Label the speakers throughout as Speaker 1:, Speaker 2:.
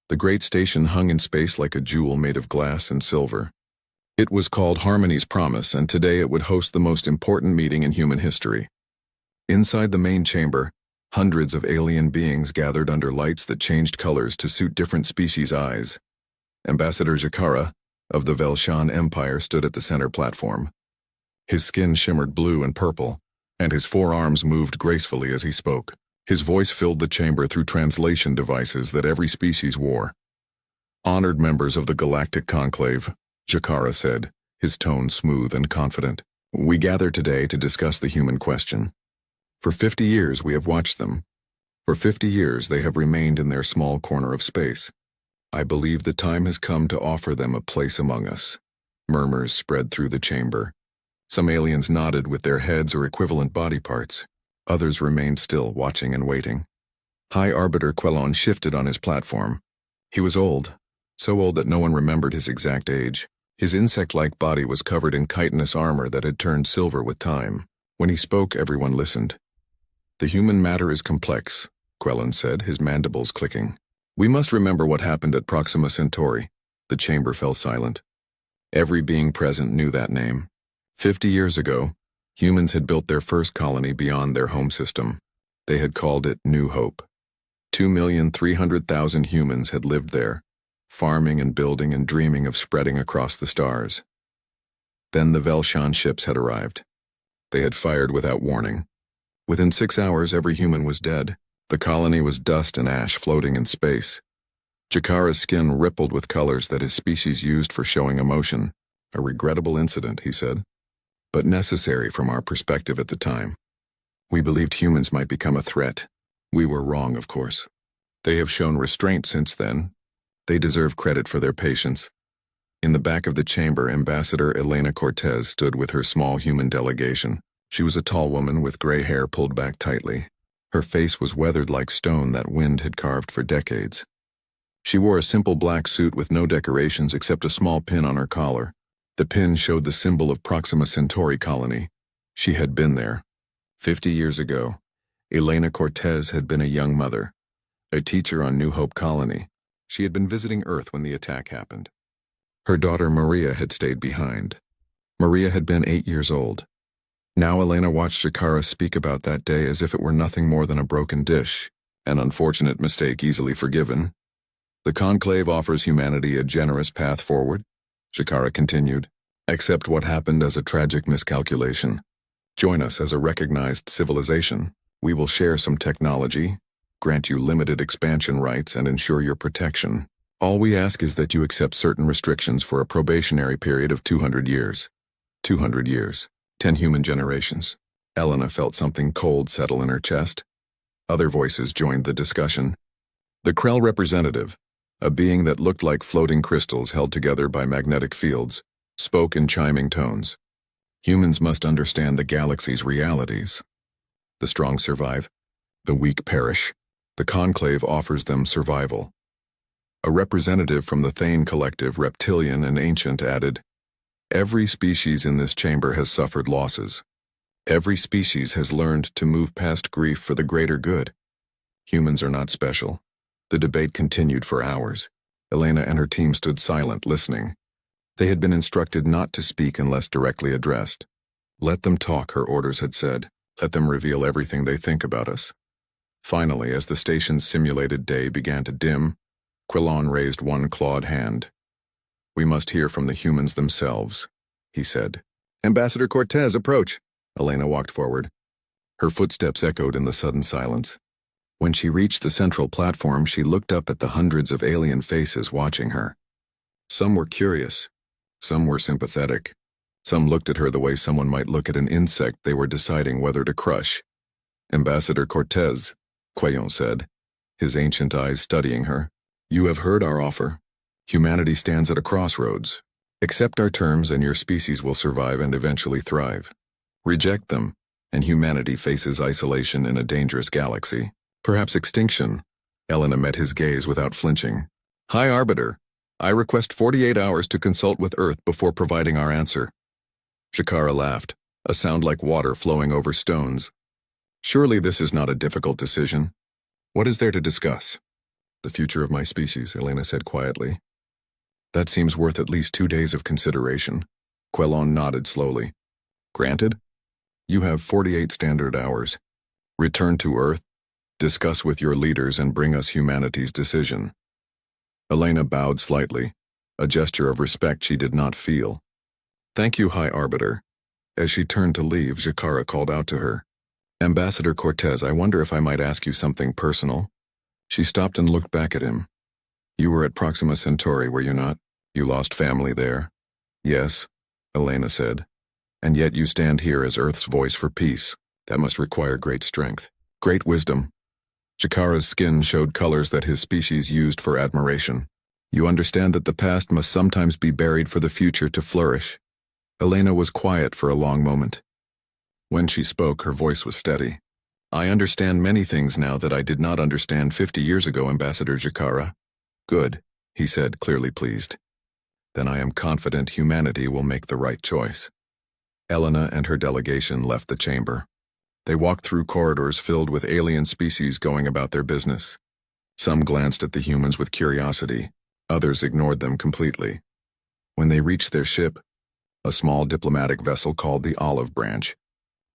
Speaker 1: The great station hung in space like a jewel made of glass and silver. It was called Harmony's Promise, and today it would host the most important meeting in human history. Inside the main chamber, hundreds of alien beings gathered under lights that changed colors to suit different species' eyes. Ambassador Jakara, of the Velshan Empire, stood at the center platform. His skin shimmered blue and purple, and his forearms moved gracefully as he spoke. His voice filled the chamber through translation devices that every species wore. "Honored members of the Galactic Conclave," Jakara said, his tone smooth and confident. "We gather today to discuss the human question. For 50 years we have watched them. For 50 years they have remained in their small corner of space. I believe the time has come to offer them a place among us." Murmurs spread through the chamber. Some aliens nodded with their heads or equivalent body parts. Others remained still, watching and waiting. High Arbiter Quellon shifted on his platform. He was old, so old that no one remembered his exact age. His insect-like body was covered in chitinous armor that had turned silver with time. When he spoke, everyone listened. "The human matter is complex," Quellon said, his mandibles clicking. "We must remember what happened at Proxima Centauri." The chamber fell silent. Every being present knew that name. 50 years ago, humans had built their first colony beyond their home system. They had called it New Hope. 2,300,000 humans had lived there, farming and building and dreaming of spreading across the stars. Then the Velshan ships had arrived. They had fired without warning. Within 6 hours, every human was dead. The colony was dust and ash floating in space. Jakara's skin rippled with colors that his species used for showing emotion. "A regrettable incident," he said, "but necessary from our perspective at the time. We believed humans might become a threat. We were wrong, of course. They have shown restraint since then. They deserve credit for their patience." In the back of the chamber, Ambassador Elena Cortez stood with her small human delegation. She was a tall woman with gray hair pulled back tightly. Her face was weathered like stone that wind had carved for decades. She wore a simple black suit with no decorations except a small pin on her collar. The pin showed the symbol of Proxima Centauri colony. She had been there. 50 years ago, Elena Cortez had been a young mother, a teacher on New Hope Colony. She had been visiting Earth when the attack happened. Her daughter Maria had stayed behind. Maria had been 8 years old. Now Elena watched Jakara speak about that day as if it were nothing more than a broken dish, an unfortunate mistake easily forgiven. "The Conclave offers humanity a generous path forward," Jakara continued. "Accept what happened as a tragic miscalculation. Join us as a recognized civilization. We will share some technology, grant you limited expansion rights, and ensure your protection. All we ask is that you accept certain restrictions for a probationary period of 200 years. 200 years. 10 human generations." Elena felt something cold settle in her chest. Other voices joined the discussion. The Krell representative, a being that looked like floating crystals held together by magnetic fields, spoke in chiming tones. "Humans must understand the galaxy's realities. The strong survive, the weak perish. The Conclave offers them survival." A representative from the Thane Collective, Reptilian and Ancient, added, "Every species in this chamber has suffered losses. Every species has learned to move past grief for the greater good. Humans are not special." The debate continued for hours. Elena and her team stood silent, listening. They had been instructed not to speak unless directly addressed. "Let them talk," her orders had said. "Let them reveal everything they think about us." Finally, as the station's simulated day began to dim, Quellon raised one clawed hand. "We must hear from the humans themselves," he said. "Ambassador Cortez, approach." Elena walked forward. Her footsteps echoed in the sudden silence. When she reached the central platform, she looked up at the hundreds of alien faces watching her. Some were curious. Some were sympathetic. Some looked at her the way someone might look at an insect they were deciding whether to crush. "Ambassador Cortez," Quellon said, his ancient eyes studying her, "you have heard our offer. Humanity stands at a crossroads. Accept our terms and your species will survive and eventually thrive. Reject them, and humanity faces isolation in a dangerous galaxy. Perhaps extinction." Elena met his gaze without flinching. "High Arbiter, I request 48 hours to consult with Earth before providing our answer." Jakara laughed, a sound like water flowing over stones. "Surely this is not a difficult decision. What is there to discuss?" The future of my species, Elena said quietly. That seems worth at least 2 days of consideration. Quellon nodded slowly. Granted? You have 48 standard hours. Return to Earth, discuss with your leaders and bring us humanity's decision. Elena bowed slightly, a gesture of respect she did not feel. Thank you, High Arbiter. As she turned to leave, Jakara called out to her. Ambassador Cortez, I wonder if I might ask you something personal? She stopped and looked back at him. You were at Proxima Centauri, were you not? You lost family there? Yes, Elena said. And yet you stand here as Earth's voice for peace. That must require great strength. Great wisdom. Jakara's skin showed colors that his species used for admiration. You understand that the past must sometimes be buried for the future to flourish. Elena was quiet for a long moment. When she spoke, her voice was steady. I understand many things now that I did not understand 50 years ago, Ambassador Jakara. Good, he said, clearly pleased. Then I am confident humanity will make the right choice. Elena and her delegation left the chamber. They walked through corridors filled with alien species going about their business. Some glanced at the humans with curiosity, others ignored them completely. When they reached their ship, a small diplomatic vessel called the Olive Branch,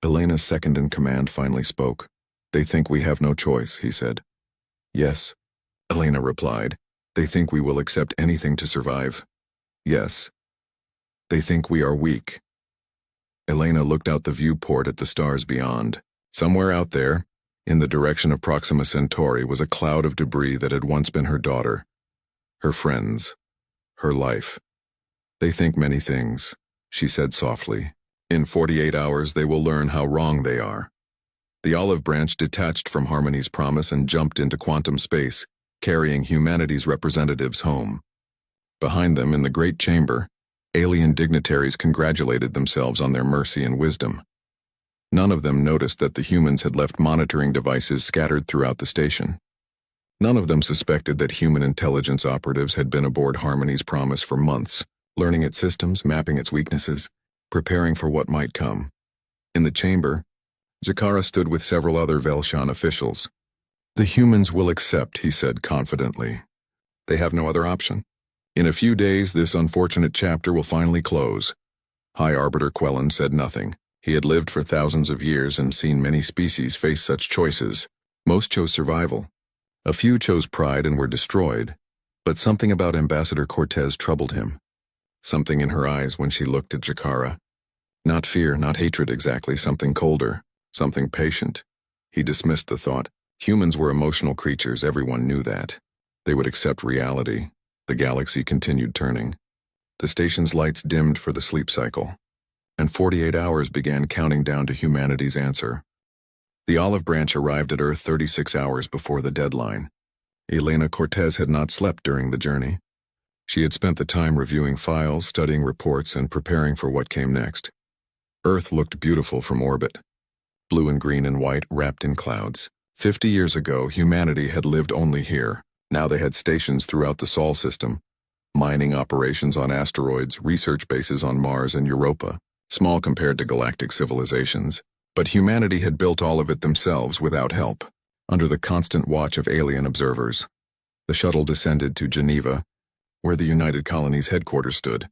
Speaker 1: Elena's second-in-command finally spoke. They think we have no choice, he said. Yes, Elena replied. They think we will accept anything to survive. Yes. They think we are weak. Elena looked out the viewport at the stars beyond. Somewhere out there, in the direction of Proxima Centauri, was a cloud of debris that had once been her daughter, her friends, her life. They think many things, she said softly. In 48 hours they will learn how wrong they are. The Olive Branch detached from Harmony's promise and jumped into quantum space, carrying humanity's representatives home. Behind them, in the great chamber, alien dignitaries congratulated themselves on their mercy and wisdom. None of them noticed that the humans had left monitoring devices scattered throughout the station. None of them suspected that human intelligence operatives had been aboard Harmony's promise for months, learning its systems, mapping its weaknesses, preparing for what might come. In the chamber, Jakara stood with several other Velshan officials. The humans will accept, he said confidently. They have no other option. In a few days, this unfortunate chapter will finally close. High Arbiter Quellon said nothing. He had lived for thousands of years and seen many species face such choices. Most chose survival. A few chose pride and were destroyed. But something about Ambassador Cortez troubled him. Something in her eyes when she looked at Jakara. Not fear, not hatred exactly, something colder, something patient. He dismissed the thought. Humans were emotional creatures, everyone knew that. They would accept reality. The galaxy continued turning. The station's lights dimmed for the sleep cycle, and 48 hours began counting down to humanity's answer. The Olive Branch arrived at Earth 36 hours before the deadline. Elena Cortez had not slept during the journey. She had spent the time reviewing files, studying reports, and preparing for what came next. Earth looked beautiful from orbit. Blue and green and white, wrapped in clouds. 50 years ago, humanity had lived only here. Now they had stations throughout the Sol system, mining operations on asteroids, research bases on Mars and Europa, small compared to galactic civilizations. But humanity had built all of it themselves without help, under the constant watch of alien observers. The shuttle descended to Geneva, where the United Colonies headquarters stood.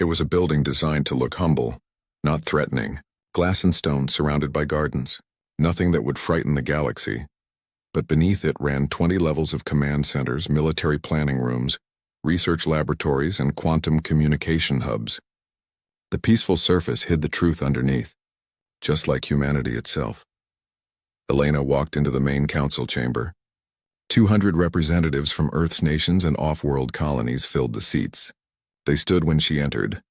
Speaker 1: It was a building designed to look humble, not threatening, glass and stone surrounded by gardens, nothing that would frighten the galaxy. But beneath it ran 20 levels of command centers, military planning rooms, research laboratories, and quantum communication hubs. The peaceful surface hid the truth underneath, just like humanity itself. Elena walked into the main council chamber. 200 representatives from Earth's nations and off-world colonies filled the seats. They stood when she entered,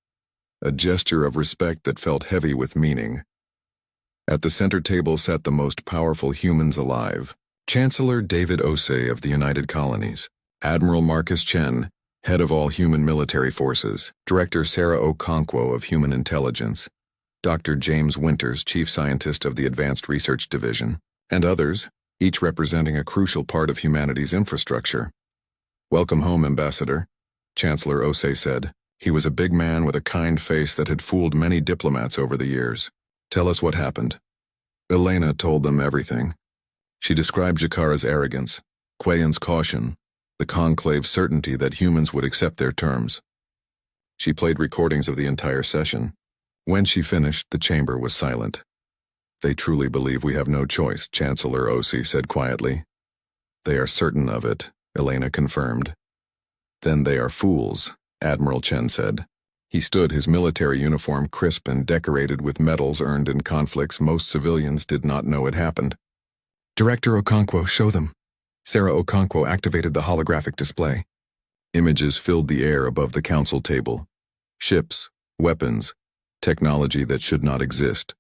Speaker 1: a gesture of respect that felt heavy with meaning. At the center table sat the most powerful humans alive. Chancellor David Osei of the United Colonies, Admiral Marcus Chen, head of all human military forces, Director Sarah Okonkwo of Human Intelligence, Dr. James Winters, Chief Scientist of the Advanced Research Division, and others, each representing a crucial part of humanity's infrastructure. Welcome home, Ambassador, Chancellor Osei said. He was a big man with a kind face that had fooled many diplomats over the years. Tell us what happened. Elena told them everything. She described Jakara's arrogance, Quayon's caution, the conclave's certainty that humans would accept their terms. She played recordings of the entire session. When she finished, the chamber was silent. "They truly believe we have no choice," Chancellor Osi said quietly. "They are certain of it," Elena confirmed. "Then they are fools," Admiral Chen said. He stood, his military uniform crisp and decorated with medals earned in conflicts most civilians did not know had happened. "Director Okonkwo, show them." Sarah Okonkwo activated the holographic display. Images filled the air above the council table. Ships, weapons, technology that should not exist.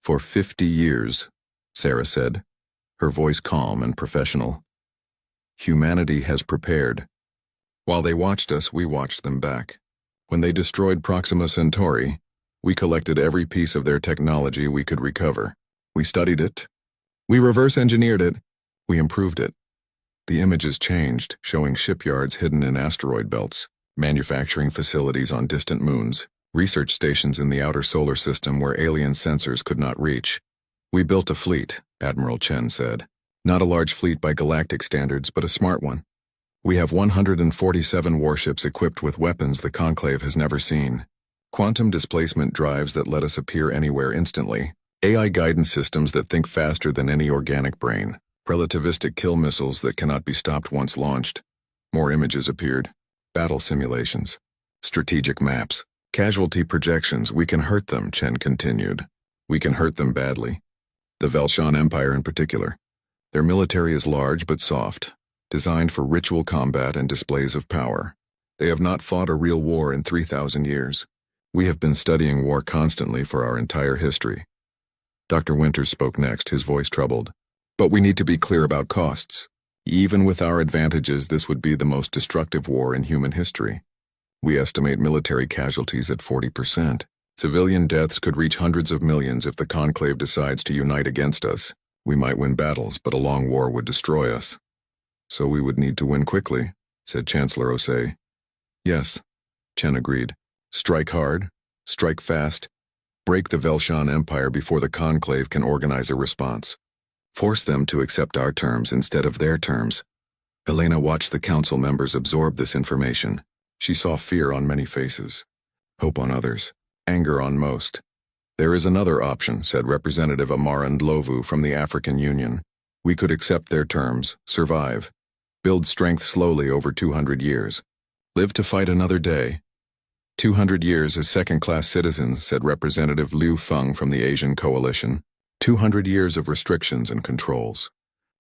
Speaker 1: "For 50 years, Sarah said, her voice calm and professional. "Humanity has prepared. While they watched us, we watched them back. When they destroyed Proxima Centauri, we collected every piece of their technology we could recover. We studied it. We reverse-engineered it. We improved it. The images changed, showing shipyards hidden in asteroid belts, manufacturing facilities on distant moons, research stations in the outer solar system where alien sensors could not reach. We built a fleet," Admiral Chen said. "Not a large fleet by galactic standards, but a smart one. We have 147 warships equipped with weapons the Conclave has never seen. Quantum displacement drives that let us appear anywhere instantly. AI guidance systems that think faster than any organic brain. Relativistic kill missiles that cannot be stopped once launched." More images appeared. Battle simulations. Strategic maps. Casualty projections. "We can hurt them," Chen continued. "We can hurt them badly. The Velshan Empire in particular. Their military is large but soft, designed for ritual combat and displays of power. They have not fought a real war in 3,000 years. We have been studying war constantly for our entire history." Dr. Winters spoke next, his voice troubled. "But we need to be clear about costs. Even with our advantages, this would be the most destructive war in human history. We estimate military casualties at 40%. Civilian deaths could reach hundreds of millions if the Conclave decides to unite against us. We might win battles, but a long war would destroy us." "So we would need to win quickly," said Chancellor Osei. "Yes," Chen agreed. "Strike hard, strike fast, break the Velshan Empire before the Conclave can organize a response. Force them to accept our terms instead of their terms." Elena watched the council members absorb this information. She saw fear on many faces, hope on others, anger on most. "There is another option," said Representative Amara Ndlovu from the African Union. "We could accept their terms, survive, build strength slowly over 200 years, live to fight another day. 200 years as second-class citizens," said Representative Liu Feng from the Asian Coalition. 200 years of restrictions and controls.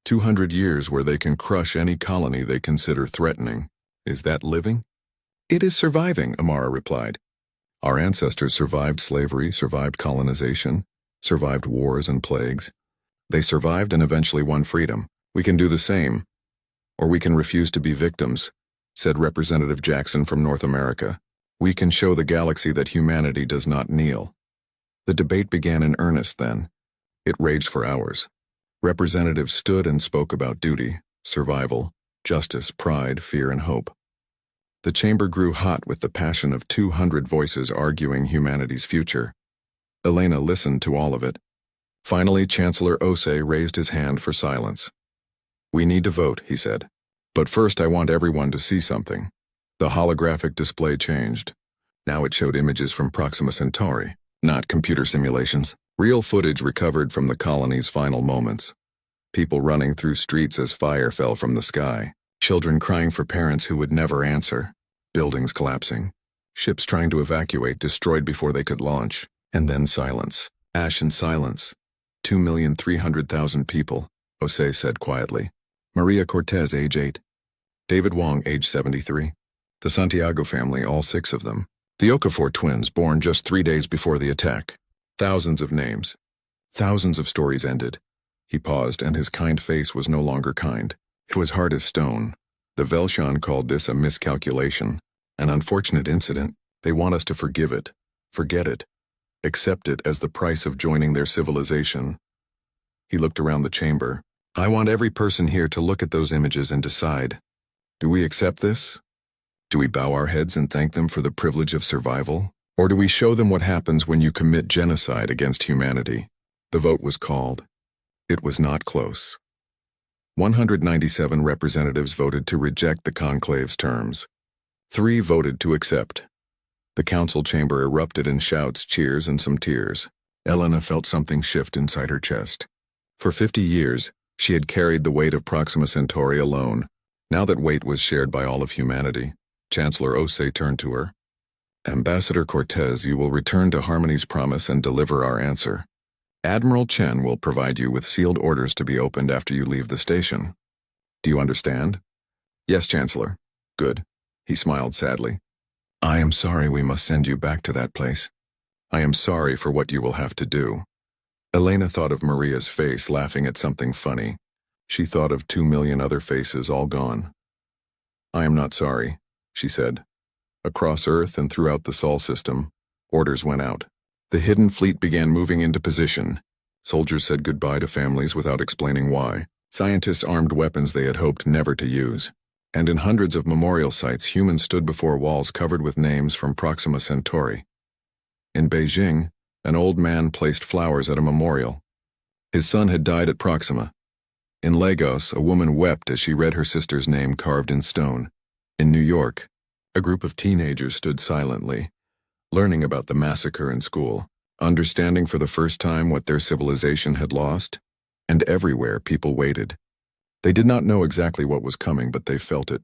Speaker 1: 200 years where they can crush any colony they consider threatening. Is that living? "It is surviving," Amara replied. "Our ancestors survived slavery, survived colonization, survived wars and plagues. They survived and eventually won freedom. We can do the same. Or we can refuse to be victims," said Representative Jackson from North America. "We can show the galaxy that humanity does not kneel." The debate began in earnest then. It raged for hours. Representatives stood and spoke about duty, survival, justice, pride, fear, and hope. The chamber grew hot with the passion of 200 voices arguing humanity's future. Elena listened to all of it. Finally, Chancellor Osei raised his hand for silence. "We need to vote," he said. "But first I want everyone to see something." The holographic display changed. Now it showed images from Proxima Centauri, not computer simulations. Real footage recovered from the colony's final moments. People running through streets as fire fell from the sky. Children crying for parents who would never answer. Buildings collapsing. Ships trying to evacuate, destroyed before they could launch. And then silence. Ash and silence. 2,300,000 people, Osei said quietly. Maria Cortez, age 8. David Wong, age 73. The Santiago family, all 6 of them. The Okafor twins, born just 3 days before the attack. Thousands of names. Thousands of stories ended. He paused, and his kind face was no longer kind. It was hard as stone. The Velshan called this a miscalculation, an unfortunate incident. They want us to forgive it, forget it, accept it as the price of joining their civilization. He looked around the chamber. "I want every person here to look at those images and decide. Do we accept this? Do we bow our heads and thank them for the privilege of survival? Or do we show them what happens when you commit genocide against humanity?" The vote was called. It was not close. 197 representatives voted to reject the conclave's terms. 3 voted to accept. The council chamber erupted in shouts, cheers, and some tears. Elena felt something shift inside her chest. For 50 years, she had carried the weight of Proxima Centauri alone. Now that weight was shared by all of humanity, Chancellor Osei turned to her. Ambassador Cortez, you will return to Harmony's promise and deliver our answer. Admiral Chen will provide you with sealed orders to be opened after you leave the station. Do you understand? Yes, Chancellor. Good. He smiled sadly. I am sorry we must send you back to that place. I am sorry for what you will have to do. Elena thought of Maria's face laughing at something funny. She thought of 2 million other faces all gone. I am not sorry, she said. Across Earth and throughout the Sol system, orders went out. The hidden fleet began moving into position. Soldiers said goodbye to families without explaining why. Scientists armed weapons they had hoped never to use. And in hundreds of memorial sites, humans stood before walls covered with names from Proxima Centauri. In Beijing, an old man placed flowers at a memorial. His son had died at Proxima. In Lagos, a woman wept as she read her sister's name carved in stone. In New York, a group of teenagers stood silently, learning about the massacre in school, understanding for the first time what their civilization had lost. And everywhere, people waited. They did not know exactly what was coming, but they felt it.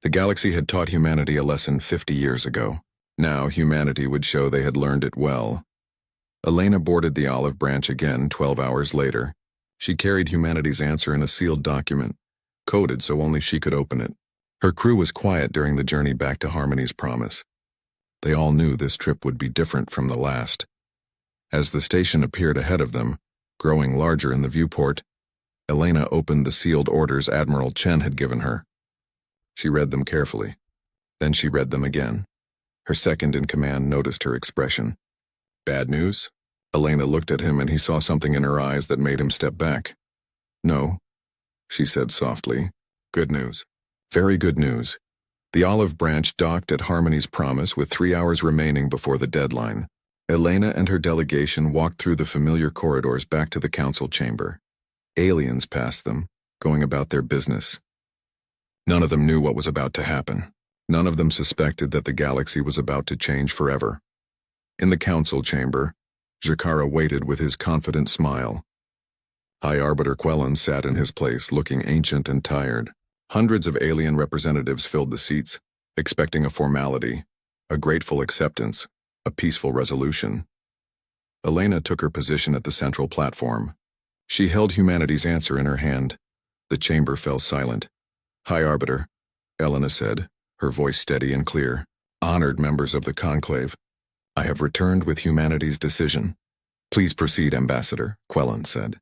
Speaker 1: The galaxy had taught humanity a lesson 50 years ago. Now humanity would show they had learned it well. Elena boarded the Olive Branch again 12 hours later. She carried humanity's answer in a sealed document, coded so only she could open it. Her crew was quiet during the journey back to Harmony's promise. They all knew this trip would be different from the last. As the station appeared ahead of them, growing larger in the viewport, Elena opened the sealed orders Admiral Chen had given her. She read them carefully. Then she read them again. Her second-in-command noticed her expression. Bad news? Elena looked at him and he saw something in her eyes that made him step back. No, she said softly. Good news. Very good news. The Olive Branch docked at Harmony's promise with 3 hours remaining before the deadline. Elena and her delegation walked through the familiar corridors back to the council chamber. Aliens passed them, going about their business. None of them knew what was about to happen. None of them suspected that the galaxy was about to change forever. In the council chamber, Jakara waited with his confident smile. High Arbiter Quellan sat in his place, looking ancient and tired. Hundreds of alien representatives filled the seats, expecting a formality, a grateful acceptance, a peaceful resolution. Elena took her position at the central platform. She held humanity's answer in her hand. The chamber fell silent. High Arbiter, Elena said, her voice steady and clear. Honored members of the conclave, I have returned with humanity's decision. Please proceed, Ambassador, Quellan said.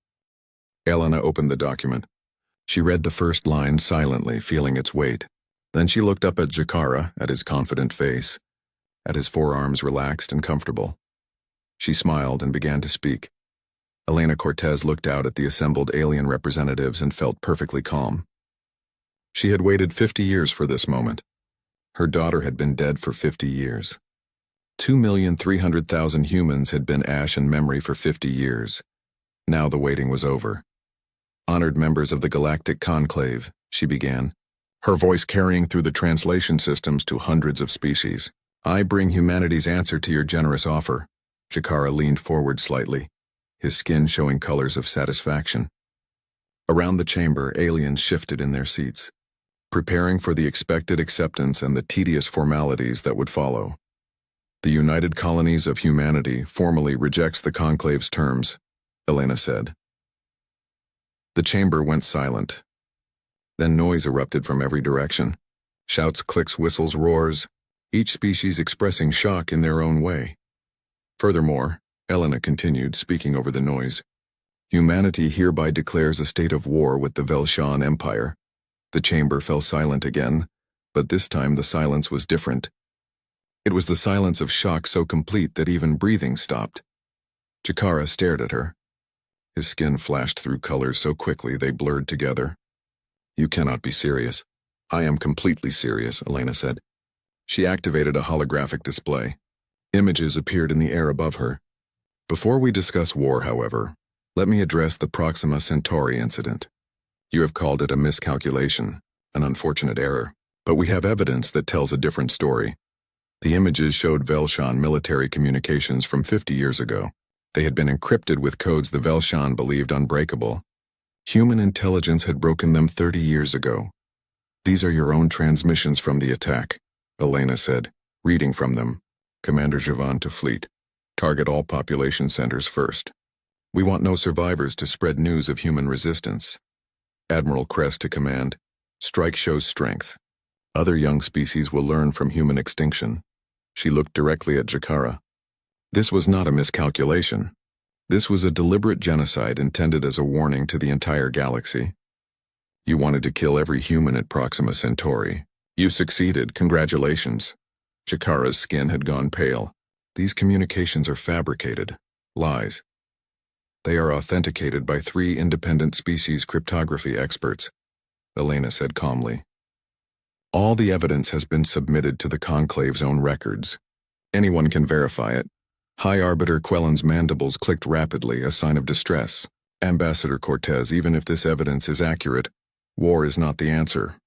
Speaker 1: Elena opened the document. She read the first line silently, feeling its weight. Then she looked up at Jakara, at his confident face, at his forearms relaxed and comfortable. She smiled and began to speak. Elena Cortez looked out at the assembled alien representatives and felt perfectly calm. She had waited 50 years for this moment. Her daughter had been dead for 50 years. 2,300,000 humans had been ash and memory for 50 years. Now the waiting was over. Honored members of the Galactic Conclave, she began, her voice carrying through the translation systems to hundreds of species. I bring humanity's answer to your generous offer. Jakara leaned forward slightly, his skin showing colors of satisfaction. Around the chamber, aliens shifted in their seats, preparing for the expected acceptance and the tedious formalities that would follow. The United Colonies of Humanity formally rejects the conclave's terms, Elena said. The chamber went silent. Then noise erupted from every direction. Shouts, clicks, whistles, roars, each species expressing shock in their own way. Furthermore, Elena continued, speaking over the noise, humanity hereby declares a state of war with the Velshan Empire. The chamber fell silent again, but this time the silence was different. It was the silence of shock so complete that even breathing stopped. Jakara stared at her. His skin flashed through colors so quickly they blurred together. You cannot be serious. I am completely serious, Elena said. She activated a holographic display. Images appeared in the air above her. Before we discuss war, however, let me address the Proxima Centauri incident. You have called it a miscalculation, an unfortunate error, but we have evidence that tells a different story. The images showed Velshan military communications from 50 years ago. They had been encrypted with codes the Velshan believed unbreakable. Human intelligence had broken them 30 years ago. These are your own transmissions from the attack, Elena said, reading from them. Commander Javan to fleet. Target all population centers first. We want no survivors to spread news of human resistance. Admiral Crest to command. Strike shows strength. Other young species will learn from human extinction. She looked directly at Jakara. This was not a miscalculation. This was a deliberate genocide intended as a warning to the entire galaxy. You wanted to kill every human at Proxima Centauri. You succeeded, congratulations. Jakara's skin had gone pale. These communications are fabricated. Lies. They are authenticated by 3 independent species cryptography experts, Elena said calmly. All the evidence has been submitted to the Conclave's own records. Anyone can verify it. High Arbiter Quellen's mandibles clicked rapidly, a sign of distress. Ambassador Cortez, even if this evidence is accurate, war is not the answer.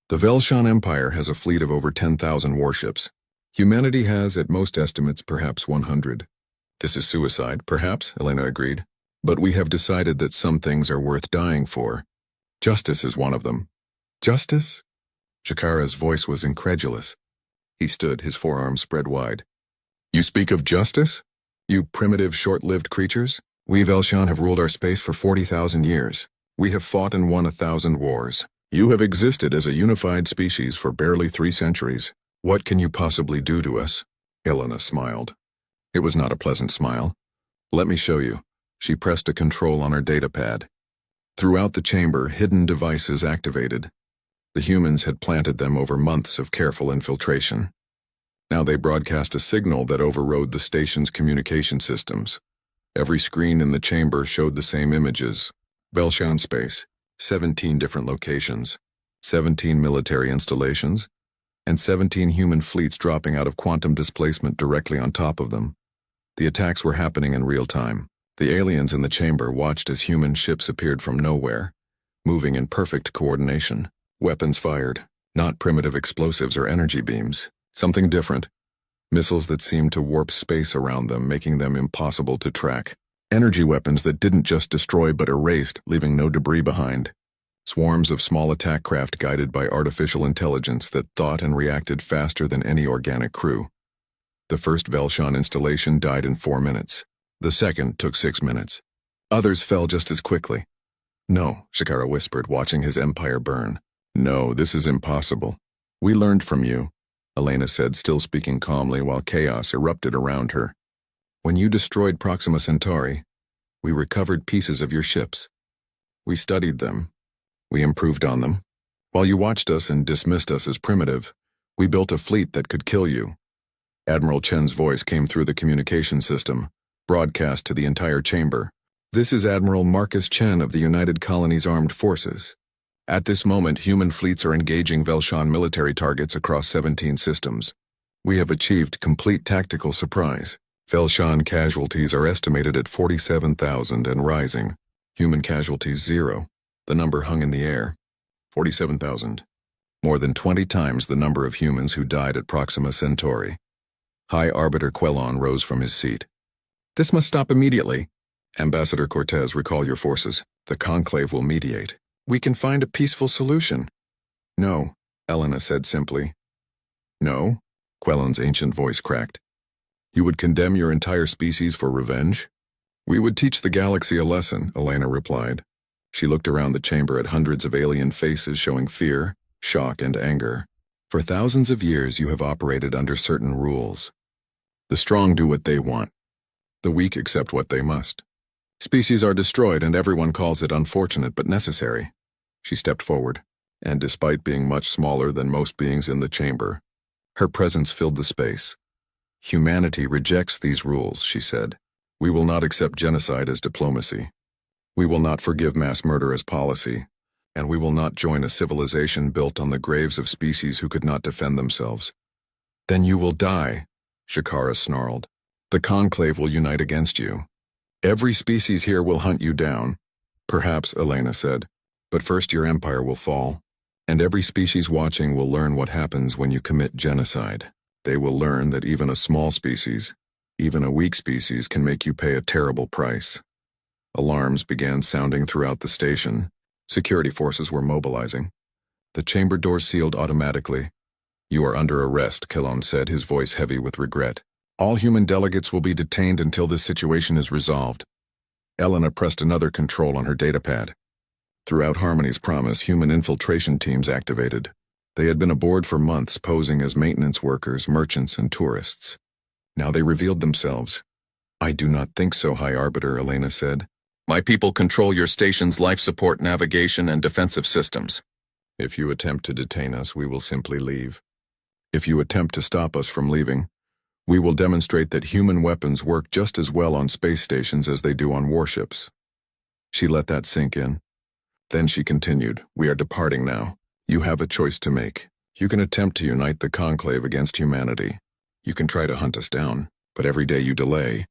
Speaker 1: The Velshan Empire has a fleet of over 10,000 warships. Humanity has, at most estimates, perhaps 100. This is suicide, perhaps, Elena agreed. But we have decided that some things are worth dying for. Justice is one of them. Justice? Jakara's voice was incredulous. He stood, his forearms spread wide. You speak of justice? You primitive, short-lived creatures? We Velshan have ruled our space for 40,000 years. We have fought and won 1,000 wars. You have existed as a unified species for barely 3 centuries. What can you possibly do to us? Elena smiled. It was not a pleasant smile. Let me show you. She pressed a control on her datapad. Throughout the chamber, hidden devices activated. The humans had planted them over months of careful infiltration. Now they broadcast a signal that overrode the station's communication systems. Every screen in the chamber showed the same images. Velshan space, 17 different locations, 17 military installations, and 17 human fleets dropping out of quantum displacement directly on top of them. The attacks were happening in real time. The aliens in the chamber watched as human ships appeared from nowhere, moving in perfect coordination. Weapons fired, not primitive explosives or energy beams, something different. Missiles that seemed to warp space around them, making them impossible to track. Energy weapons that didn't just destroy but erased, leaving no debris behind. Swarms of small attack craft guided by artificial intelligence that thought and reacted faster than any organic crew. The first Velshan installation died in 4 minutes. The second took 6 minutes. Others fell just as quickly. No, Shikara whispered, watching his empire burn. No, this is impossible. We learned from you, Elena said, still speaking calmly while chaos erupted around her. When you destroyed Proxima Centauri, we recovered pieces of your ships. We studied them. We improved on them. While you watched us and dismissed us as primitive, we built a fleet that could kill you. Admiral Chen's voice came through the communication system, broadcast to the entire chamber. This is Admiral Marcus Chen of the United Colonies Armed Forces. At this moment, human fleets are engaging Velshan military targets across 17 systems. We have achieved complete tactical surprise. Velshan casualties are estimated at 47,000 and rising. Human casualties 0. The number hung in the air. 47,000. More than 20 times the number of humans who died at Proxima Centauri. High Arbiter Quellon rose from his seat. This must stop immediately. Ambassador Cortez, recall your forces. The Conclave will mediate. We can find a peaceful solution. No, Elena said simply. No? Quellon's ancient voice cracked. You would condemn your entire species for revenge? We would teach the galaxy a lesson, Elena replied. She looked around the chamber at hundreds of alien faces showing fear, shock, and anger. For thousands of years you have operated under certain rules. The strong do what they want. The weak accept what they must. Species are destroyed and everyone calls it unfortunate but necessary. She stepped forward, and despite being much smaller than most beings in the chamber, her presence filled the space. Humanity rejects these rules, she said. We will not accept genocide as diplomacy. We will not forgive mass murder as policy, and we will not join a civilization built on the graves of species who could not defend themselves. Then you will die, Shakara snarled. The Conclave will unite against you. Every species here will hunt you down. Perhaps, Elena said, But first your empire will fall, and every species watching will learn what happens when you commit genocide. They will learn that even a small species, even a weak species, can make you pay a terrible price. Alarms began sounding throughout the station. Security forces were mobilizing. The chamber doors sealed automatically. "You are under arrest," Kelon said, his voice heavy with regret. "All human delegates will be detained until this situation is resolved." Elena pressed another control on her datapad. Throughout Harmony's promise, human infiltration teams activated. They had been aboard for months, posing as maintenance workers, merchants, and tourists. Now they revealed themselves. "I do not think so, High Arbiter," Elena said. "My people control your station's life support, navigation, and defensive systems. If you attempt to detain us, we will simply leave. If you attempt to stop us from leaving, we will demonstrate that human weapons work just as well on space stations as they do on warships." She let that sink in. Then she continued, "We are departing now. You have a choice to make. You can attempt to unite the Conclave against humanity. You can try to hunt us down, but every day you delay,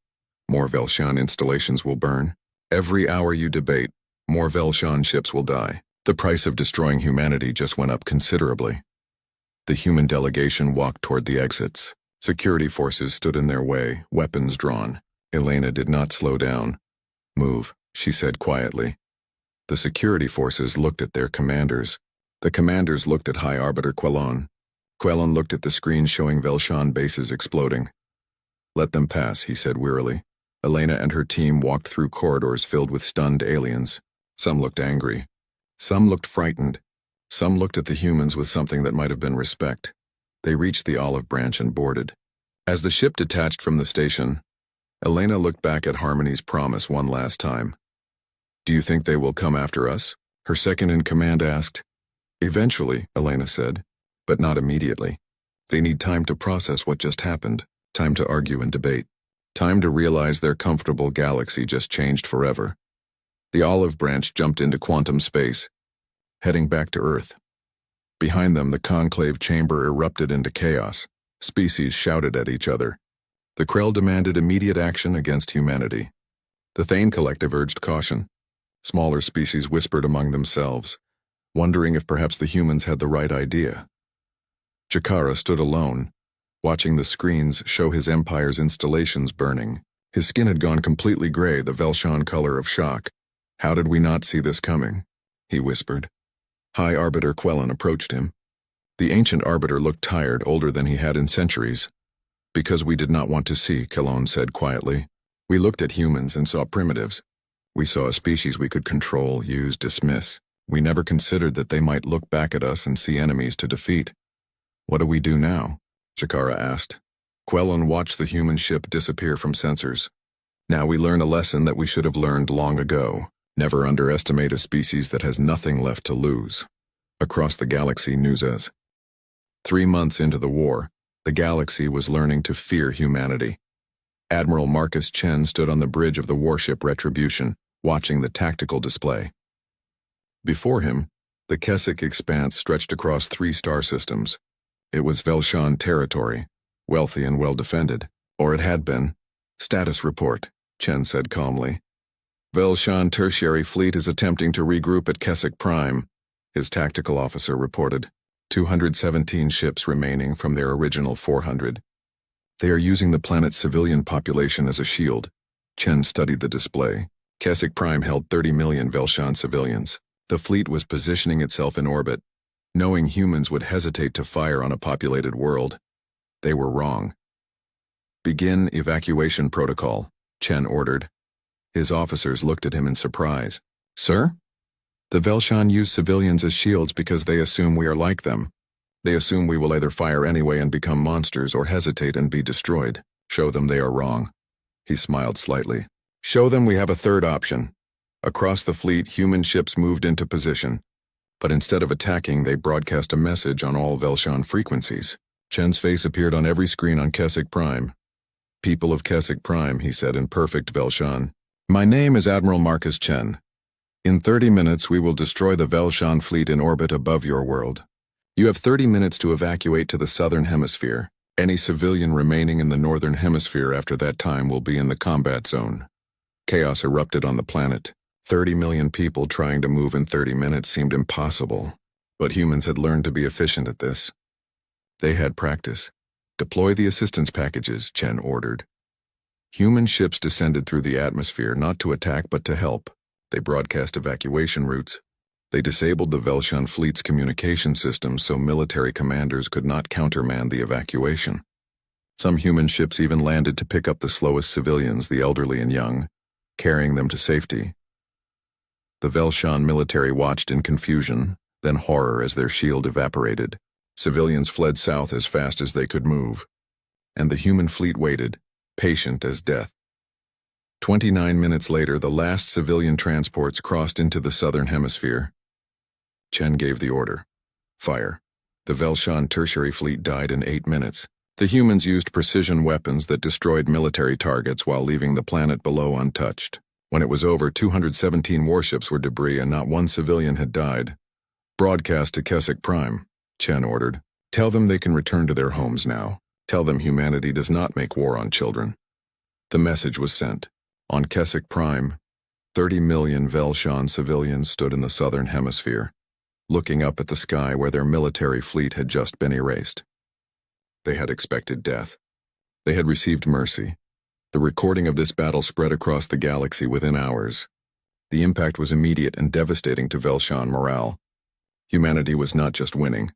Speaker 1: more Velshan installations will burn. Every hour you debate, more Velshan ships will die. The price of destroying humanity just went up considerably." The human delegation walked toward the exits. Security forces stood in their way, weapons drawn. Elena did not slow down. "Move," she said quietly. The security forces looked at their commanders. The commanders looked at High Arbiter Quelon. Quelon looked at the screen showing Velshan bases exploding. "Let them pass," he said wearily. Elena and her team walked through corridors filled with stunned aliens. Some looked angry. Some looked frightened. Some looked at the humans with something that might have been respect. They reached the olive branch and boarded. As the ship detached from the station, Elena looked back at Harmony's promise one last time. "Do you think they will come after us?" her second-in-command asked. "Eventually," Elena said, "but not immediately. They need time to process what just happened, time to argue and debate, time to realize their comfortable galaxy just changed forever." The olive branch jumped into quantum space, heading back to Earth. Behind them, the conclave chamber erupted into chaos. Species shouted at each other. The Krell demanded immediate action against humanity. The Thane Collective urged caution. Smaller species whispered among themselves, wondering if perhaps the humans had the right idea. Jakara stood alone, watching the screens show his empire's installations burning. His skin had gone completely gray, the Velshan color of shock. "How did we not see this coming?" he whispered. High Arbiter Quelon approached him. The ancient arbiter looked tired, older than he had in centuries. "Because we did not want to see," Quelon said quietly. "We looked at humans and saw primitives. We saw a species we could control, use, dismiss. We never considered that they might look back at us and see enemies to defeat." "What do we do now?" Jakara asked. Quelon watched the human ship disappear from sensors. "Now we learn a lesson that we should have learned long ago. Never underestimate a species that has nothing left to lose." Across the galaxy, news says. 3 months into the war, the galaxy was learning to fear humanity. Admiral Marcus Chen stood on the bridge of the warship Retribution, watching the tactical display. Before him, the Keswick expanse stretched across 3 star systems. It was Velshan territory, wealthy and well-defended, or it had been. "Status report," Chen said calmly. "Velshan tertiary fleet is attempting to regroup at Keswick Prime," his tactical officer reported. 217 ships remaining from their original 400. "They are using the planet's civilian population as a shield." Chen studied the display. Keswick Prime held 30 million Velshan civilians. The fleet was positioning itself in orbit, knowing humans would hesitate to fire on a populated world. They were wrong. "Begin evacuation protocol," Chen ordered. His officers looked at him in surprise. "Sir?" "The Velshan use civilians as shields because they assume we are like them. They assume we will either fire anyway and become monsters or hesitate and be destroyed. Show them they are wrong." He smiled slightly. "Show them we have a third option." Across the fleet, human ships moved into position. But instead of attacking, they broadcast a message on all Velshan frequencies. Chen's face appeared on every screen on Keswick Prime. "People of Keswick Prime," he said in perfect Velshan. "My name is Admiral Marcus Chen. In 30 minutes we will destroy the Velshan fleet in orbit above your world. You have 30 minutes to evacuate to the southern hemisphere. Any civilian remaining in the northern hemisphere after that time will be in the combat zone." Chaos erupted on the planet. 30 million people trying to move in 30 minutes seemed impossible, but humans had learned to be efficient at this. They had practice. Deploy the assistance packages, Chen ordered. Human ships descended through the atmosphere not to attack but to help. They broadcast evacuation routes. They disabled the Velshan fleet's communication systems so military commanders could not countermand the evacuation. Some human ships even landed to pick up the slowest civilians, the elderly and young, carrying them to safety. The Velshan military watched in confusion, then horror as their shield evaporated. Civilians fled south as fast as they could move. And the human fleet waited, patient as death. 29 minutes later, the last civilian transports crossed into the southern hemisphere. Chen gave the order. Fire. The Velshan tertiary fleet died in 8 minutes. The humans used precision weapons that destroyed military targets while leaving the planet below untouched. When it was over, 217 warships were debris and not one civilian had died. Broadcast to Keswick Prime, Chen ordered. Tell them they can return to their homes now. Tell them humanity does not make war on children. The message was sent. On Keswick Prime, 30 million Velshan civilians stood in the southern hemisphere, looking up at the sky where their military fleet had just been erased. They had expected death. They had received mercy. The recording of this battle spread across the galaxy within hours. The impact was immediate and devastating to Velshan morale. Humanity was not just winning.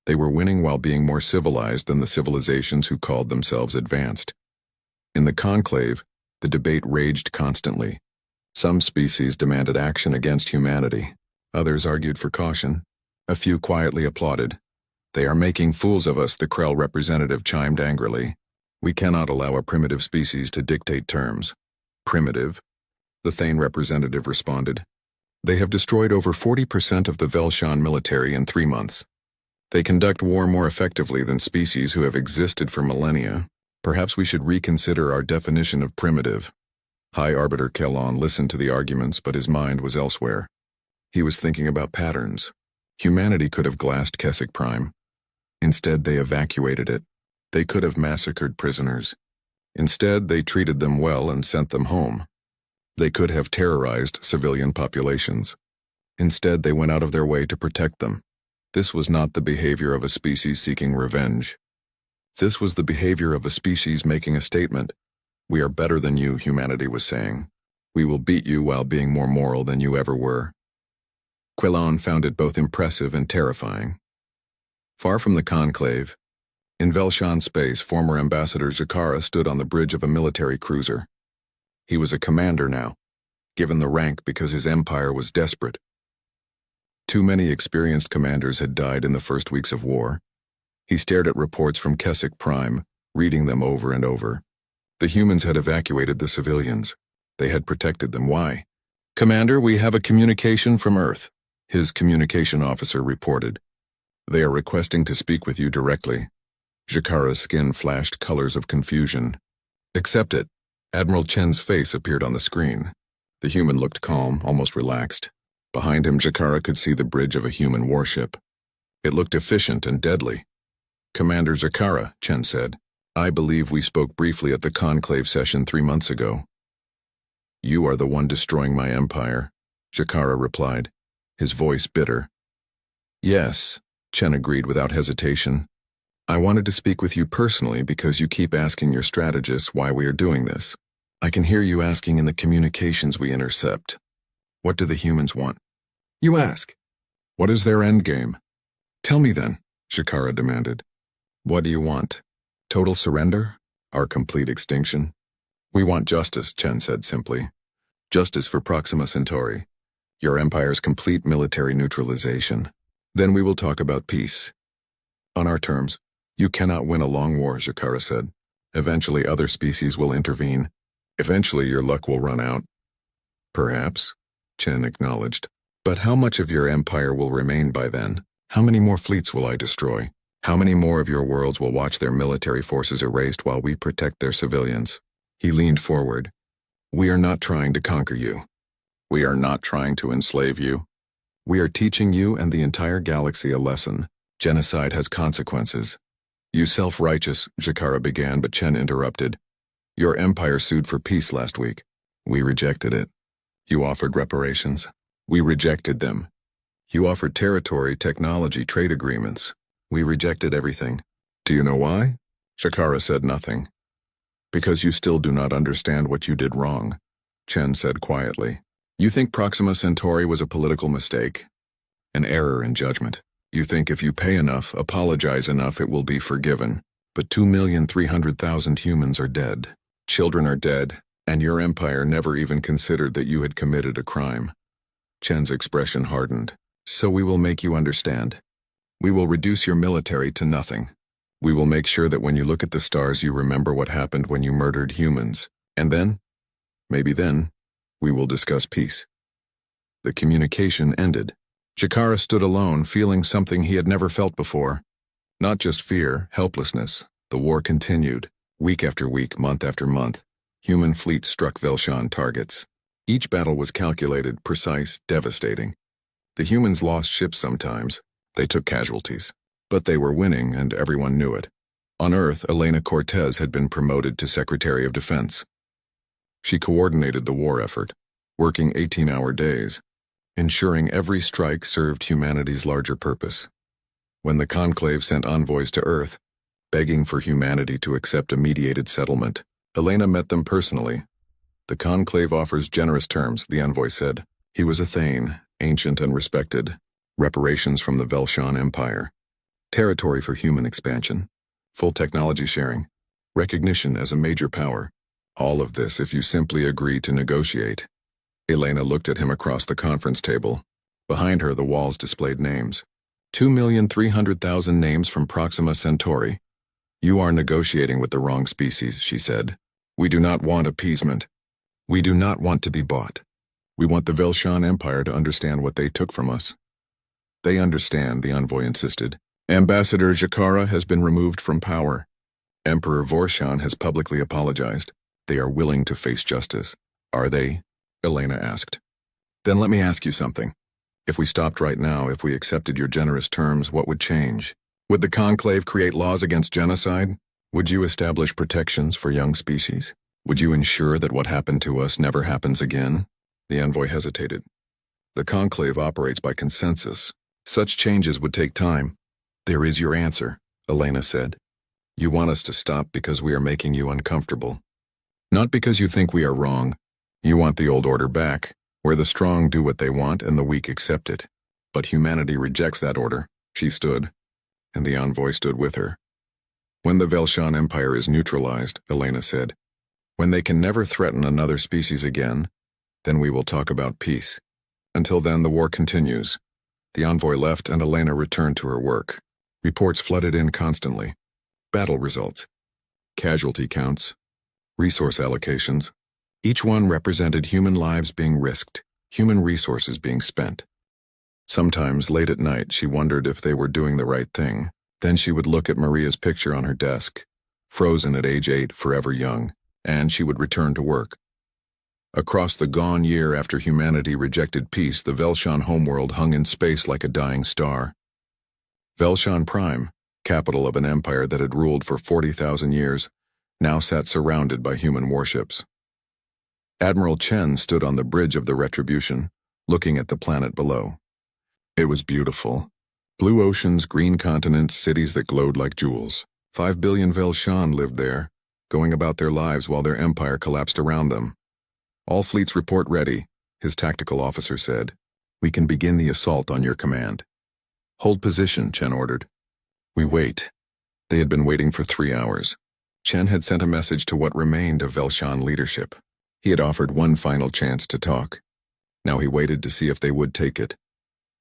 Speaker 1: They were winning while being more civilized than the civilizations who called themselves advanced. In the conclave, the debate raged constantly. Some species demanded action against humanity. Others argued for caution. A few quietly applauded. They are making fools of us, the Krell representative chimed angrily. We cannot allow a primitive species to dictate terms. Primitive? The Thane representative responded. They have destroyed over 40% of the Velshan military in 3 months. They conduct war more effectively than species who have existed for millennia. Perhaps we should reconsider our definition of primitive. High Arbiter Kellon listened to the arguments, but his mind was elsewhere. He was thinking about patterns. Humanity could have glassed Keswick Prime. Instead, they evacuated it. They could have massacred prisoners. Instead, they treated them well and sent them home. They could have terrorized civilian populations. Instead, they went out of their way to protect them. This was not the behavior of a species seeking revenge. This was the behavior of a species making a statement. We are better than you, humanity was saying. We will beat you while being more moral than you ever were. Quilon found it both impressive and terrifying. Far from the conclave, in Velshan space, former Ambassador Zakara stood on the bridge of a military cruiser. He was a commander now, given the rank because his empire was desperate. Too many experienced commanders had died in the first weeks of war. He stared at reports from Keswick Prime, reading them over and over. The humans had evacuated the civilians. They had protected them. Why? Commander, we have a communication from Earth, his communication officer reported. They are requesting to speak with you directly. Zakara's skin flashed colors of confusion. Accept it. Admiral Chen's face appeared on the screen. The human looked calm, almost relaxed. Behind him, Zakara could see the bridge of a human warship. It looked efficient and deadly. Commander Zakara, Chen said, I believe we spoke briefly at the conclave session 3 months ago. You are the one destroying my empire, Zakara replied, his voice bitter. Yes, Chen agreed without hesitation. I wanted to speak with you personally because you keep asking your strategists why we are doing this. I can hear you asking in the communications we intercept. What do the humans want? You ask. What is their endgame? Tell me then, Zakara demanded. What do you want? Total surrender? Our complete extinction? We want justice, Chen said simply. Justice for Proxima Centauri. Your empire's complete military neutralization. Then we will talk about peace. On our terms. You cannot win a long war, Zakara said. Eventually other species will intervene. Eventually your luck will run out. Perhaps, Chen acknowledged. But how much of your empire will remain by then? How many more fleets will I destroy? How many more of your worlds will watch their military forces erased while we protect their civilians? He leaned forward. We are not trying to conquer you. We are not trying to enslave you. We are teaching you and the entire galaxy a lesson. Genocide has consequences. You self-righteous, Zakara began, but Chen interrupted. Your empire sued for peace last week. We rejected it. You offered reparations. We rejected them. You offered territory, technology, trade agreements. We rejected everything. Do you know why? Shakara said nothing. Because you still do not understand what you did wrong, Chen said quietly. You think Proxima Centauri was a political mistake? An error in judgment. You think if you pay enough, apologize enough, it will be forgiven. But 2,300,000 humans are dead. Children are dead, and your empire never even considered that you had committed a crime. Chen's expression hardened. So we will make you understand. We will reduce your military to nothing. We will make sure that when you look at the stars you remember what happened when you murdered humans. And then, maybe then, we will discuss peace. The communication ended. Shakara stood alone, feeling something he had never felt before. Not just fear, helplessness. The war continued. Week after week, month after month, human fleets struck Velshan targets. Each battle was calculated, precise, devastating. The humans lost ships sometimes. They took casualties. But they were winning, and everyone knew it. On Earth, Elena Cortez had been promoted to Secretary of Defense. She coordinated the war effort, working 18-hour days, ensuring every strike served humanity's larger purpose. When the Conclave sent envoys to Earth, begging for humanity to accept a mediated settlement, Elena met them personally. The Conclave offers generous terms, the envoy said. He was a Thane, ancient and respected. Reparations from the Velshan Empire. Territory for human expansion. Full technology sharing. Recognition as a major power. All of this if you simply agree to negotiate. Elena looked at him across the conference table. Behind her, the walls displayed names. 2,300,000 names from Proxima Centauri. You are negotiating with the wrong species, she said. We do not want appeasement. We do not want to be bought. We want the Velshan Empire to understand what they took from us. They understand, the envoy insisted. Ambassador Shakara has been removed from power. Emperor Vorshan has publicly apologized. They are willing to face justice. Are they? Elena asked. Then let me ask you something. If we stopped right now, if we accepted your generous terms, what would change? Would the Conclave create laws against genocide? Would you establish protections for young species? Would you ensure that what happened to us never happens again? The envoy hesitated. The Conclave operates by consensus. Such changes would take time. There is your answer, Elena said. You want us to stop because we are making you uncomfortable. Not because you think we are wrong. You want the old order back, where the strong do what they want and the weak accept it. But humanity rejects that order. She stood, and the envoy stood with her. When the Velshan Empire is neutralized, Elena said, when they can never threaten another species again, then we will talk about peace. Until then, the war continues. The envoy left and Elena returned to her work. Reports flooded in constantly. Battle results. Casualty counts. Resource allocations. Each one represented human lives being risked, human resources being spent. Sometimes, late at night, she wondered if they were doing the right thing. Then she would look at Maria's picture on her desk, frozen at age 8, forever young, and she would return to work. Across the gone year after humanity rejected peace, the Velshan homeworld hung in space like a dying star. Velshan Prime, capital of an empire that had ruled for 40,000 years, now sat surrounded by human warships. Admiral Chen stood on the bridge of the Retribution, looking at the planet below. It was beautiful. Blue oceans, green continents, cities that glowed like jewels. 5 billion Velshan lived there, going about their lives while their empire collapsed around them. All fleets report ready, his tactical officer said. We can begin the assault on your command. Hold position, Chen ordered. We wait. They had been waiting for 3 hours. Chen had sent a message to what remained of Velshan leadership. He had offered one final chance to talk. Now he waited to see if they would take it.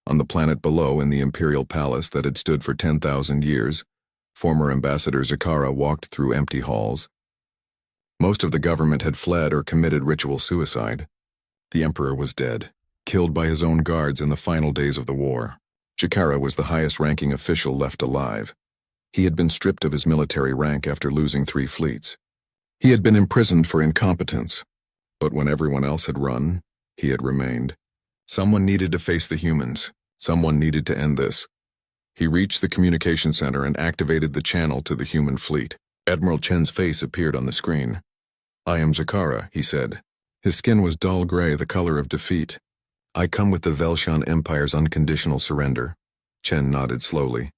Speaker 1: On the planet below, in the Imperial Palace that had stood for 10,000 years, former Ambassador Zakara walked through empty halls. Most of the government had fled or committed ritual suicide. The Emperor was dead, killed by his own guards in the final days of the war. Zakara was the highest-ranking official left alive. He had been stripped of his military rank after losing 3 fleets. He had been imprisoned for incompetence, but when everyone else had run, he had remained. Someone needed to face the humans. Someone needed to end this. He reached the communication center and activated the channel to the human fleet. Admiral Chen's face appeared on the screen. I am Zakara, he said, His skin was dull gray, the color of defeat. I come with the Velshan Empire's unconditional surrender. Chen nodded slowly.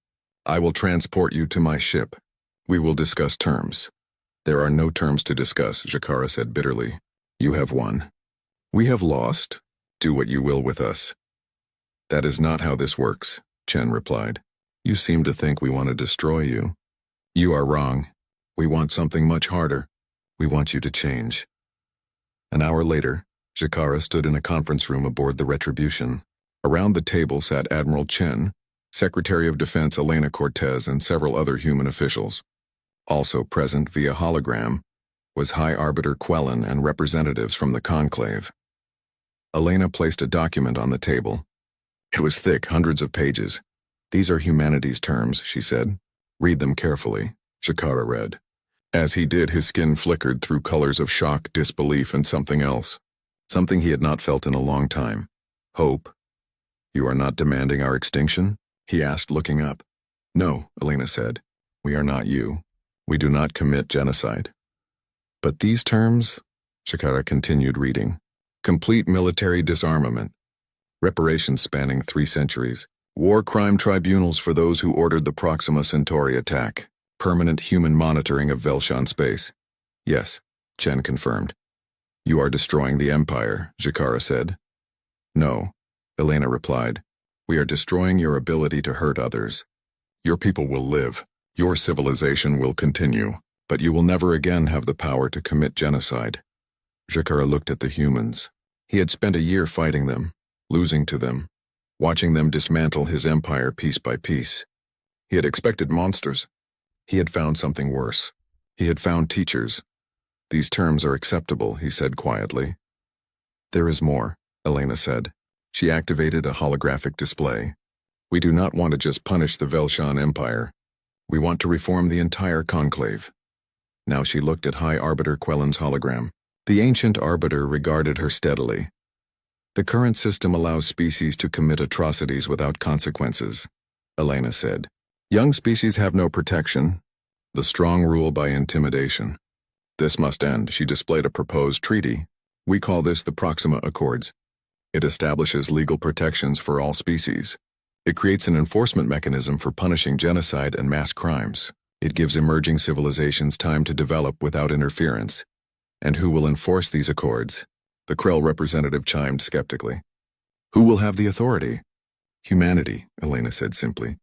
Speaker 1: I will transport you to my ship. We will discuss terms. There are no terms to discuss, Jakara said bitterly. You have won. We have lost. Do what you will with us. That is not how this works, Chen replied. You seem to think we want to destroy you. You are wrong. We want something much harder. We want you to change. An hour later, Jakara stood in a conference room aboard the Retribution. Around the table sat Admiral Chen, Secretary of Defense Elena Cortez, and several other human officials. Also present via hologram was High Arbiter Quellen and representatives from the Conclave. Elena placed a document on the table. It was thick, hundreds of pages. These are humanity's terms, she said. Read them carefully, Jakara read. As he did, his skin flickered through colors of shock, disbelief, and something else. Something he had not felt in a long time. Hope. You are not demanding our extinction? He asked, looking up. No, Elena said. We are not you. We do not commit genocide. But these terms, Jakara continued reading. Complete military disarmament. Reparations spanning 3 centuries. War crime tribunals for those who ordered the Proxima Centauri attack. Permanent human monitoring of Velshan space. Yes, Chen confirmed. You are destroying the Empire, Jakara said. No, Elena replied. We are destroying your ability to hurt others. Your people will live. Your civilization will continue. But you will never again have the power to commit genocide. Jakara looked at the humans. He had spent a year fighting them, losing to them, watching them dismantle his empire piece by piece. He had expected monsters. He had found something worse. He had found teachers. These terms are acceptable, he said quietly. There is more, Elena said. She activated a holographic display. We do not want to just punish the Velshan Empire. We want to reform the entire conclave. Now she looked at High Arbiter Quellen's hologram. The ancient arbiter regarded her steadily. The current system allows species to commit atrocities without consequences, Elena said. Young species have no protection. The strong rule by intimidation. This must end. She displayed a proposed treaty. We call this the Proxima Accords. It establishes legal protections for all species. It creates an enforcement mechanism for punishing genocide and mass crimes. It gives emerging civilizations time to develop without interference. And who will enforce these accords? The Krell representative chimed skeptically. Who will have the authority? Humanity, Elena said simply.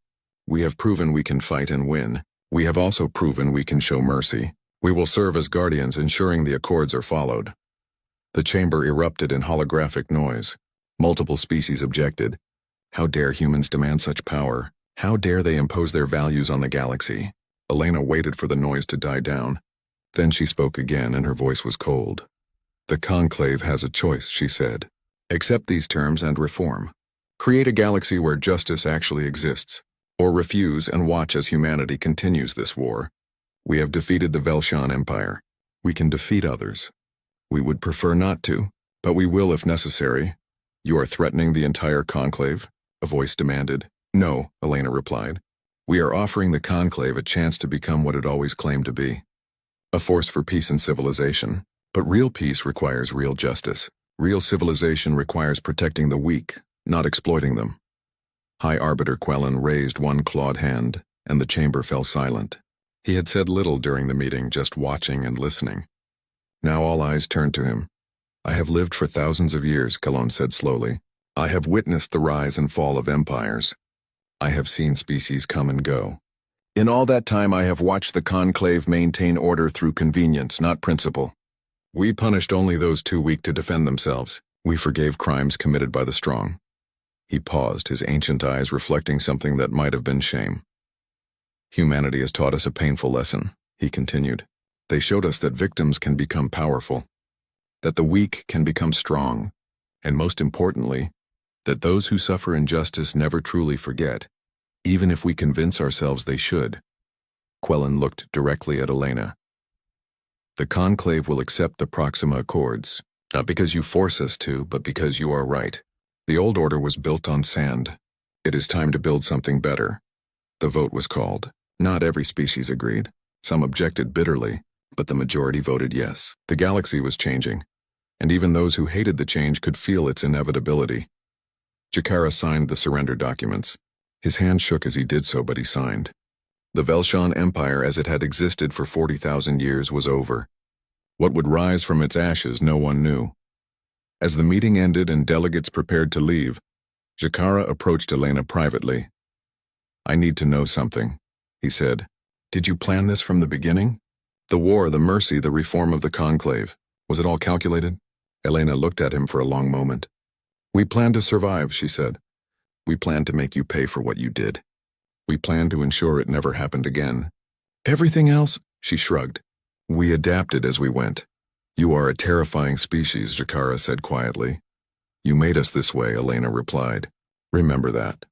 Speaker 1: We have proven we can fight and win. We have also proven we can show mercy. We will serve as guardians, ensuring the accords are followed. The chamber erupted in holographic noise. Multiple species objected. How dare humans demand such power? How dare they impose their values on the galaxy? Elena waited for the noise to die down. Then she spoke again, and her voice was cold. The Conclave has a choice, she said. Accept these terms and reform. Create a galaxy where justice actually exists. Or refuse and watch as humanity continues this war. We have defeated the Velshan Empire. We can defeat others. We would prefer not to, but we will if necessary. You are threatening the entire Conclave? A voice demanded. No, Elena replied. We are offering the Conclave a chance to become what it always claimed to be. A force for peace and civilization. But real peace requires real justice. Real civilization requires protecting the weak, not exploiting them. High Arbiter Quellen raised one clawed hand, and the chamber fell silent. He had said little during the meeting, just watching and listening. Now all eyes turned to him. I have lived for thousands of years, Quellen said slowly. I have witnessed the rise and fall of empires. I have seen species come and go. In all that time I have watched the Conclave maintain order through convenience, not principle. We punished only those too weak to defend themselves. We forgave crimes committed by the strong. He paused, his ancient eyes reflecting something that might have been shame. Humanity has taught us a painful lesson, he continued. They showed us that victims can become powerful, that the weak can become strong, and most importantly, that those who suffer injustice never truly forget, even if we convince ourselves they should. Quellen looked directly at Elena. The Conclave will accept the Proxima Accords, not because you force us to, but because you are right. The old order was built on sand. It is time to build something better. The vote was called. Not every species agreed. Some objected bitterly, but the majority voted yes. The galaxy was changing, and even those who hated the change could feel its inevitability. Jakara signed the surrender documents. His hand shook as he did so, but he signed. The Velshan Empire as it had existed for 40,000 years was over. What would rise from its ashes no one knew. As the meeting ended and delegates prepared to leave, Jakara approached Elena privately. "I need to know something," he said. "Did you plan this from the beginning? The war, the mercy, the reform of the conclave. Was it all calculated?" Elena looked at him for a long moment. "We planned to survive," she said. "We planned to make you pay for what you did. We planned to ensure it never happened again. Everything else," she shrugged. "We adapted as we went." "You are a terrifying species," Jakara said quietly. "You made us this way," Elena replied. "Remember that."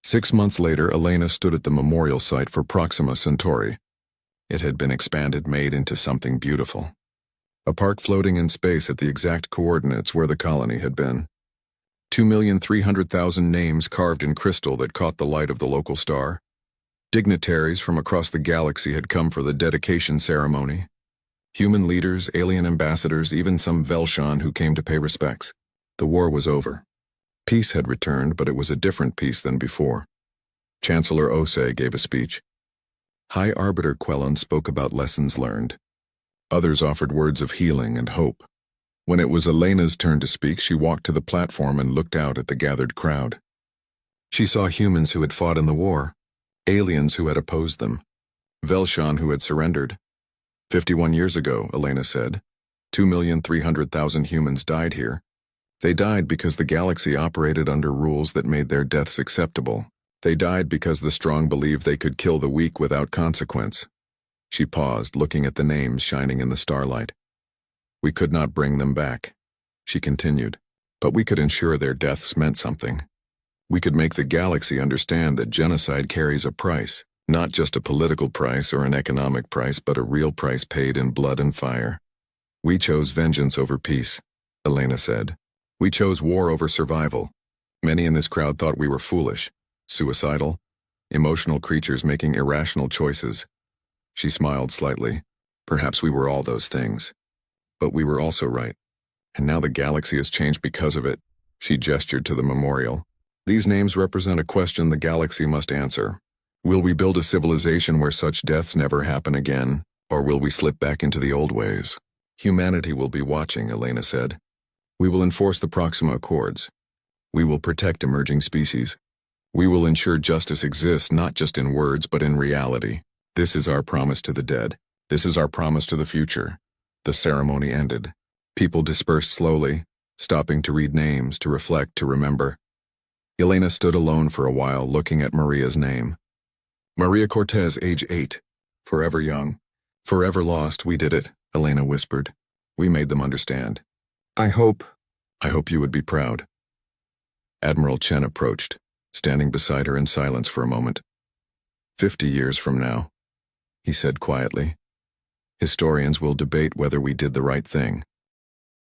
Speaker 1: 6 months later, Elena stood at the memorial site for Proxima Centauri. It had been expanded, made into something beautiful. A park floating in space at the exact coordinates where the colony had been. 2,300,000 names carved in crystal that caught the light of the local star. Dignitaries from across the galaxy had come for the dedication ceremony. Human leaders, alien ambassadors, even some Velshan who came to pay respects. The war was over. Peace had returned, but it was a different peace than before. Chancellor Osei gave a speech. High Arbiter Quellon spoke about lessons learned. Others offered words of healing and hope. When it was Elena's turn to speak, she walked to the platform and looked out at the gathered crowd. She saw humans who had fought in the war, aliens who had opposed them, Velshan who had surrendered. 51 years ago, Elena said, 2,300,000 humans died here. They died because the galaxy operated under rules that made their deaths acceptable. They died because the strong believed they could kill the weak without consequence. She paused, looking at the names shining in the starlight. We could not bring them back, she continued, but we could ensure their deaths meant something. We could make the galaxy understand that genocide carries a price, not just a political price or an economic price, but a real price paid in blood and fire. We chose vengeance over peace, Elena said. We chose war over survival. Many in this crowd thought we were foolish, suicidal, emotional creatures making irrational choices. She smiled slightly. Perhaps we were all those things. But we were also right. And now the galaxy has changed because of it. She gestured to the memorial. These names represent a question the galaxy must answer. Will we build a civilization where such deaths never happen again, or will we slip back into the old ways? Humanity will be watching, Elena said. We will enforce the Proxima Accords. We will protect emerging species. We will ensure justice exists not just in words but in reality. This is our promise to the dead. This is our promise to the future. The ceremony ended. People dispersed slowly, stopping to read names, to reflect, to remember. Elena stood alone for a while, looking at Maria's name. Maria Cortez, age 8. Forever young. Forever lost, we did it, Elena whispered. We made them understand. I hope you would be proud. Admiral Chen approached, standing beside her in silence for a moment. 50 years from now, he said quietly. Historians will debate whether we did the right thing.